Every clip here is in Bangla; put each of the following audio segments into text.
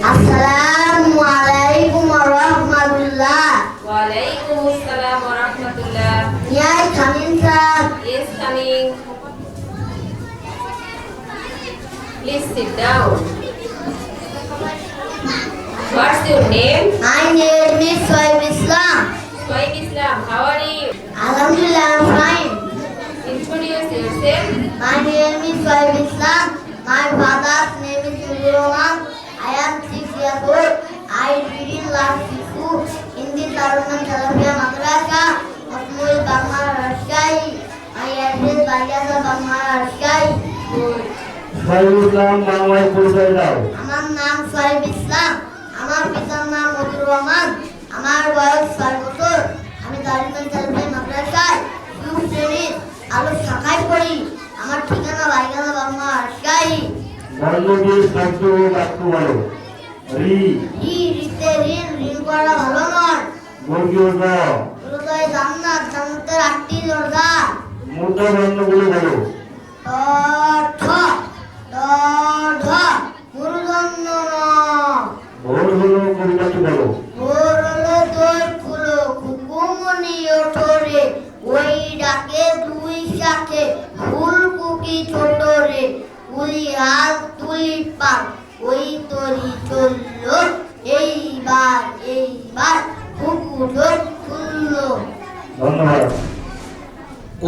আসসালামু আলাইকুম ওয়া রাহমাতুল্লাহ। Wa alaikum assalam wa rahmatullah. Yes, coming sir. Yes, coming. Please sit down. What's your name? My name is Shoaib Islam. Shoaib Islam. How are you? Alhamdulillah, I'm fine. Introduce yourself. My name is Shoaib Islam. My father's name is Nurul Rahman. I am 6 years old. I read in class 6 in the Tarunam Salafia Madrasa, Masmul Bangla Rashai. My address Baliasa Bangla Rashai. Good. শহীদ ইসলাম বাংলায় পরিচয় দাও। আমার নাম শোয়েব ইসলাম। আমার পিতার নাম মতিউর রহমান। আমার বয়স 6 বছর। আমি দারুল সালাফিয়া মাদ্রাসায় ইউ শ্রেণীর আলো শাখায় পড়ি। আমার ঠিকানা বাইগানা বাংলা রাজশাহী। বর্ণটি শব্দ ও বাক্য বলো। রিতে ঋণ, ঋণ করা ভালো নয়। বর্গীয় জ। হৃদয় জান্নাত, জান্নাতের 8টি দরজা। মূর্ধ বর্ণগুলো বলো। ট ঠ ড ঢ মূর্ধন্য ন। ভোর হলো কবিতাটি বলো। ভোর হলো দই ফুলো কুকুমনি ওঠরে, ওই ডাকে দুই শাখে ফুলকুকি ছোট রে, কুলি হাত তুলি পাক ওই তরি চললো, এইবার কুকুর খুললো। ধন্যবাদ।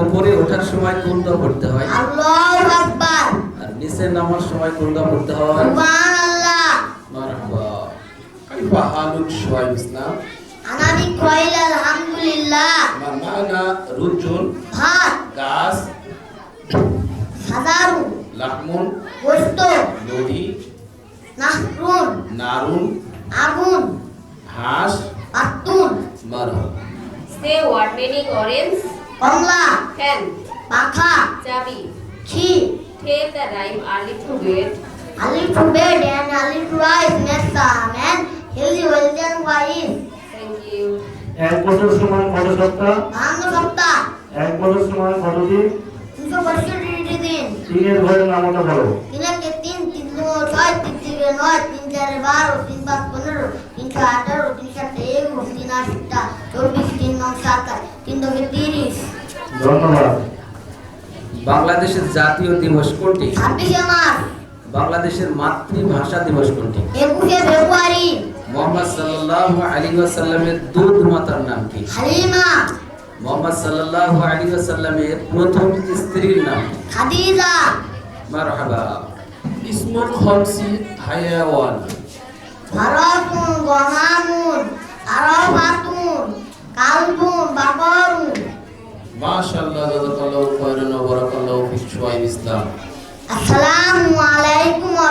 উপরে ওঠার সময় কোন দোয়া পড়তে হয় আল্লাহু আকবার, আর নিচে নামার সময় কোন দোয়া পড়তে হয়? সুবহানাল্লাহ। মারহাবা। কাইফা হালুক শোয়েব ইসলাম? আনা বিখাইল আলহামদুলিল্লাহ। মানা রুজুন ভাত, গাছ সাদারু, লাহমুন গোশত, নদী নাহরুন, নারুন আগুন, হাঁস পাতুন, মারহাবা। Say what meaning orange? Kamala, Pen. পাখা, Chabi. ছি, Take the rhyme early to bed. Early to bed and early to rise make some and healthy wealth and wise. Thank you. এক বছর সমান কত সপ্তাহ? 52 সপ্তাহ, এক বছর সমান কত দিন? 365 দিন। তিনের ঘরের নামটা বলো। 3 একে 3, 3 2 6, 3 3 9, 3 4 12, 3 5 15, 3 6 18, 3 7 21, 3 8 24, 3 9 27, 3 2 30। ধন্যবাদ। বাংলাদেশের জাতীয় দিবস কোনটি? 26 মার্চ, বাংলাদেশের মাতৃভাষা দিবস কোনটি? 21 ফেব্রুয়ারি। মুহাম্মদ সাল্লাল্লাহু আলাইহি ওয়াসাল্লামের দুধ মাতার নাম কি? হালিমা, মুহাম্মদ সাল্লাল্লাহু আলাইহি ওয়াসাল্লামের প্রথম স্ত্রীর নাম কি? খাদিজা। মারহাবা। ইসমুল খামসি হায়াওয়ান। ফারাতুন, গনামুন, আরাফাতুন, কালবুন, বাকরুন। মাশাআল্লাহ, জাযাকাল্লাহু খায়রান ওয়া বারাকাল্লাহু ফিক শোয়েব ইসলাম। আসসালামু আলাইকুম ওয়া